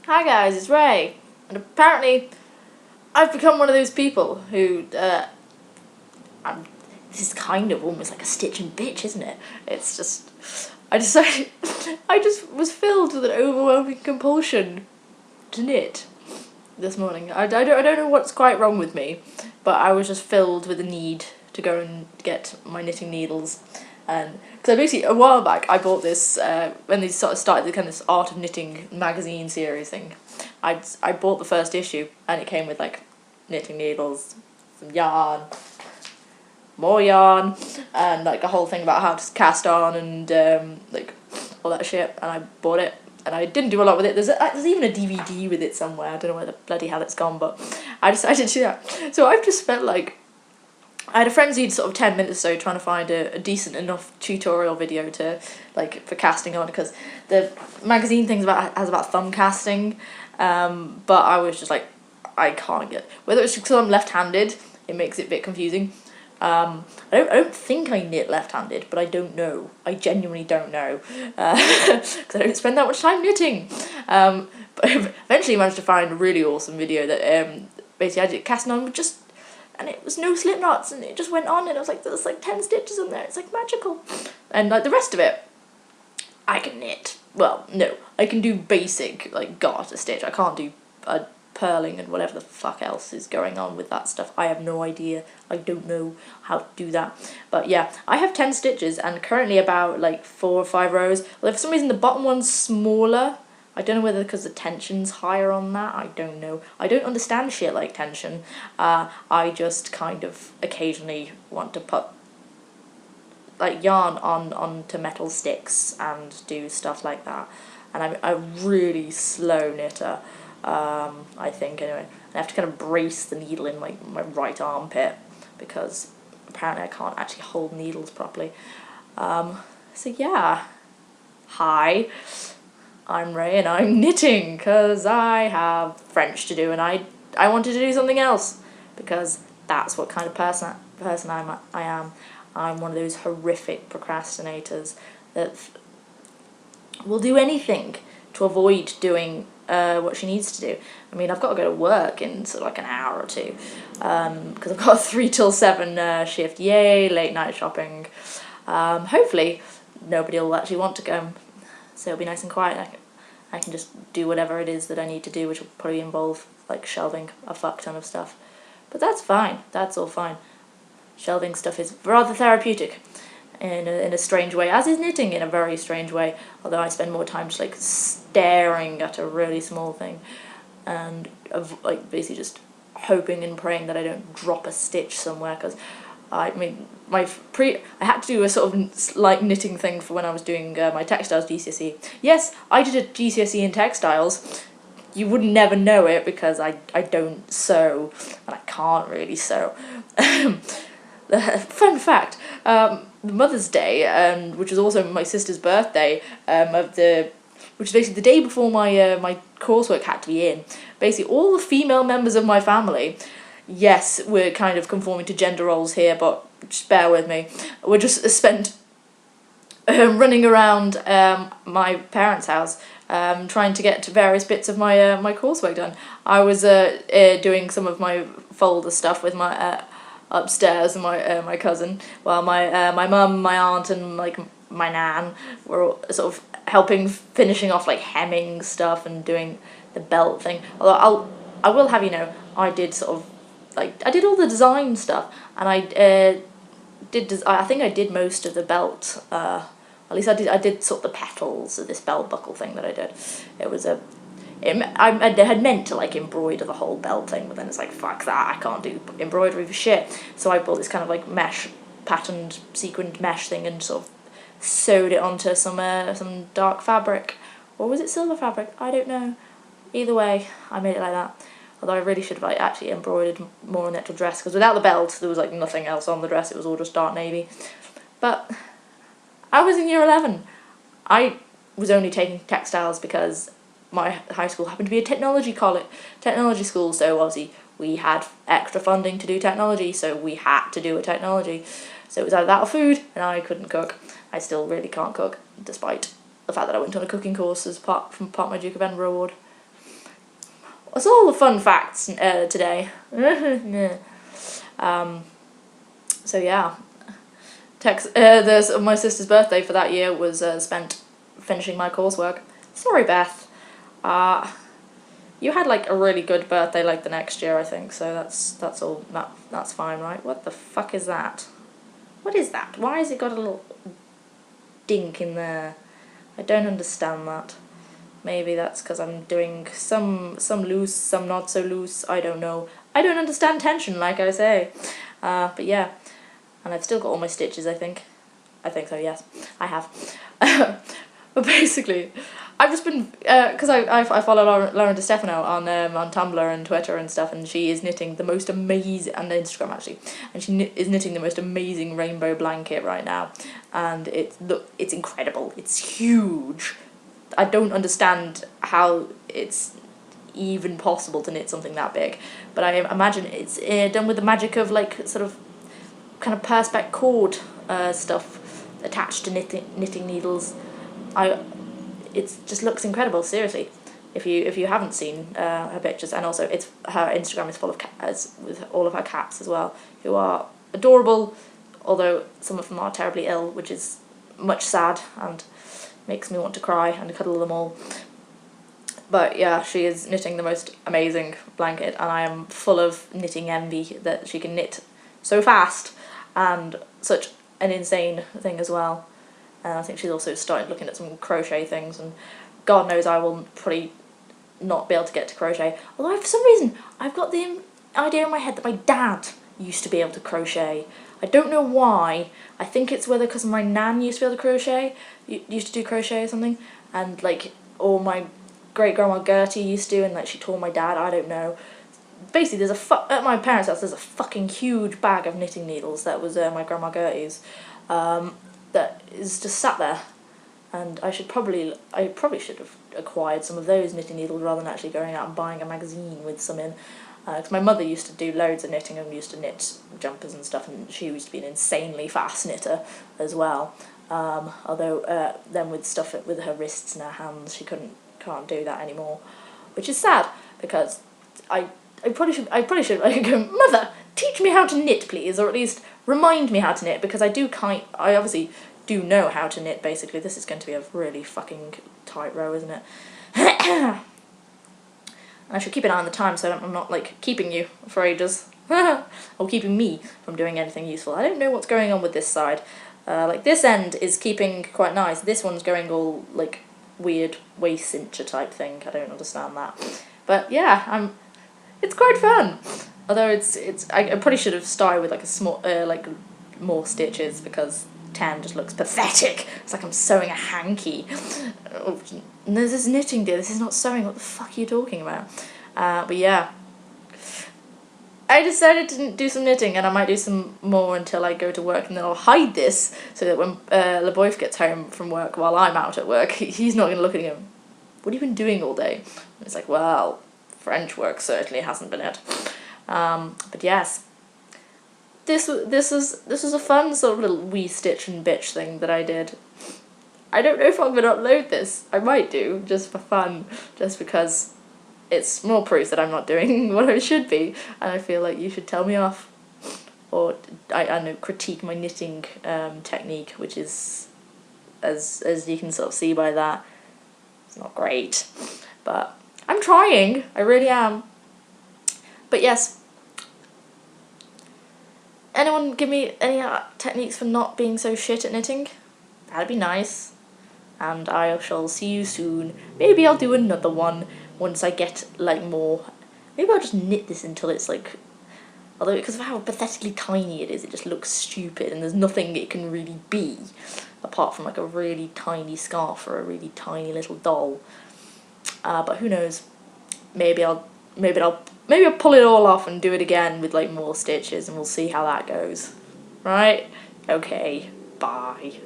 Hi guys, it's Ray, and apparently I've become one of those people who, this is kind of almost like a stitching bitch, isn't it? It's just, I decided, I just was filled with an overwhelming compulsion to knit this morning. I don't know what's quite wrong with me, but I was just filled with the need to go and get my knitting needles. And because basically a while back I bought this when they sort of started the kind of this Art of Knitting magazine series thing. I bought the first issue and it came with like knitting needles, some yarn, more yarn, and like a whole thing about how to cast on and like all that shit. And I bought it and I didn't do a lot with it. There's even a DVD with it somewhere. I don't know where the bloody hell it's gone, but I decided to do that. So I've just spent like, I had a frenzied sort of 10 minutes or so trying to find a decent enough tutorial video to, like, for casting on, because the magazine thing's has about thumb casting, but I was just like, I can't get, whether it's because I'm left-handed, it makes it a bit confusing. I don't think I knit left-handed, but I don't know. I genuinely don't know, because I don't spend that much time knitting. But eventually I managed to find a really awesome video that basically I did casting on with just, and it was no slip knots, and it just went on, and I was like, there's like 10 stitches on there, it's like magical. And like the rest of it, I can knit. Well, no, I can do basic, like, garter stitch. I can't do purling and whatever the fuck else is going on with that stuff. I have no idea. I don't know how to do that. But yeah, I have 10 stitches, and currently about like 4 or 5 rows. Well, for some reason the bottom one's smaller. I don't know whether because the tension's higher on that, I don't know. I don't understand shit like tension. I just kind of occasionally want to put like yarn onto metal sticks and do stuff like that. And I'm a really slow knitter, I think, anyway. I have to kind of brace the needle in my right armpit because apparently I can't actually hold needles properly. So yeah, hi. I'm Ray and I'm knitting because I have French to do and I wanted to do something else because that's what kind of person I am. I'm one of those horrific procrastinators that will do anything to avoid doing what she needs to do. I mean, I've got to go to work in sort of like an hour or two because I've got a 3 till 7 shift. Yay, late night shopping. Hopefully nobody will actually want to go. So it'll be nice and quiet. I can just do whatever it is that I need to do, which will probably involve like shelving a fuck ton of stuff. But that's fine. That's all fine. Shelving stuff is rather therapeutic in a strange way, as is knitting in a very strange way. Although I spend more time just like staring at a really small thing and like basically just hoping and praying that I don't drop a stitch somewhere, because I mean, I had to do a sort of slight knitting thing for when I was doing my textiles GCSE. Yes, I did a GCSE in textiles. You would never know it because I don't sew, and I can't really sew. Fun fact, Mother's Day, which was also my sister's birthday, which is basically the day before my coursework had to be in, basically all the female members of my family, yes, we're kind of conforming to gender roles here, but just bear with me. We're just spent running around my parents' house trying to get various bits of my coursework done. I was doing some of my folder stuff with my upstairs and my cousin, while my mum, my aunt, and like my nan were all sort of helping, finishing off like hemming stuff and doing the belt thing. Although I will have you know, I did sort of I did all the design stuff, and I think I did most of the belt. At least I did sort of the petals of this belt buckle thing that I did. It was I had meant to like embroider the whole belt thing, but then it's like, fuck that, I can't do embroidery for shit. So I bought this kind of like mesh, patterned sequined mesh thing and sort of sewed it onto some dark fabric. Or was it silver fabric? I don't know. Either way, I made it like that. Although I really should have like actually embroidered more on the actual dress, because without the belt there was like nothing else on the dress, it was all just dark navy. But I was in year 11. I was only taking textiles because my high school happened to be a technology school, so obviously we had extra funding to do technology, so we had to do a technology. So it was either that or food, and I couldn't cook. I still really can't cook, despite the fact that I went on a cooking course as part of my Duke of Edinburgh award. That's all the fun facts today. So yeah, my sister's birthday for that year was spent finishing my coursework. Sorry, Beth. You had like a really good birthday like the next year, I think. So that's all. That's fine, right? What the fuck is that? What is that? Why has it got a little dink in there? I don't understand that. Maybe that's because I'm doing some loose, some not so loose. I don't know. I don't understand tension, like I say. But yeah, and I've still got all my stitches. I think so. Yes, I have. But basically, I've just been because I follow Lauren DeStefano on Tumblr and Twitter and stuff, and she is knitting the most amazing, and Instagram actually, and she is knitting the most amazing rainbow blanket right now, and it's incredible. It's huge. I don't understand how it's even possible to knit something that big, but I imagine it's done with the magic of like sort of kind of perspex cord stuff attached to knitting needles. It just looks incredible, seriously. If you haven't seen her pictures, and also her Instagram is full of cats, with all of her cats as well, who are adorable, although some of them are terribly ill, which is much sad and makes me want to cry and cuddle them all. But yeah, she is knitting the most amazing blanket, and I am full of knitting envy that she can knit so fast and such an insane thing as well. And I think she's also started looking at some crochet things, and God knows I will probably not be able to get to crochet. Although for some reason I've got the idea in my head that my dad used to be able to crochet. I don't know why. I think it's whether because my nan used to be able to crochet, used to do crochet or something, and like, or my great grandma Gertie used to, and like she taught my dad. I don't know. Basically, at my parents' house there's a fucking huge bag of knitting needles that was my grandma Gertie's, that is just sat there, and I probably should have acquired some of those knitting needles rather than actually going out and buying a magazine with some in. Because my mother used to do loads of knitting and used to knit jumpers and stuff, and she used to be an insanely fast knitter as well. Although then with stuff with her wrists and her hands, she can't do that anymore, which is sad because I probably should like go, Mother, teach me how to knit, please, or at least remind me how to knit, because I obviously do know how to knit. Basically, this is going to be a really fucking tight row, isn't it? I should keep an eye on the time so I'm not like keeping you for ages. Or keeping me from doing anything useful. I don't know what's going on with this side. Like this end is keeping quite nice. This one's going all like weird waist cincher type thing. I don't understand that. But yeah, it's quite fun. Although I probably should have started with like a small like more stitches, because 10 just looks pathetic. It's like I'm sewing a hanky. No, this is knitting, dear. This is not sewing. What the fuck are you talking about? But yeah, I decided to do some knitting, and I might do some more until I go to work, and then I'll hide this so that when LeBoyf gets home from work while I'm out at work, he's not going to look at him. What have you been doing all day? And it's like, well, French work certainly hasn't been it. But yes. This was a fun sort of little wee stitch and bitch thing that I did. I don't know if I'm going to upload this. I might do, just for fun, just because it's more proof that I'm not doing what I should be, and I feel like you should tell me off. Or, I don't know, critique my knitting technique, which is, as you can sort of see by that, it's not great. But I'm trying, I really am. But yes, anyone give me any techniques for not being so shit at knitting? That'd be nice. And I shall see you soon. Maybe I'll do another one once I get like more. Maybe I'll just knit this until it's like, although because of how pathetically tiny it is, it just looks stupid, and there's nothing it can really be apart from like a really tiny scarf or a really tiny little doll. But who knows? Maybe I'll pull it all off and do it again with like more stitches, and we'll see how that goes. Right? Okay, bye.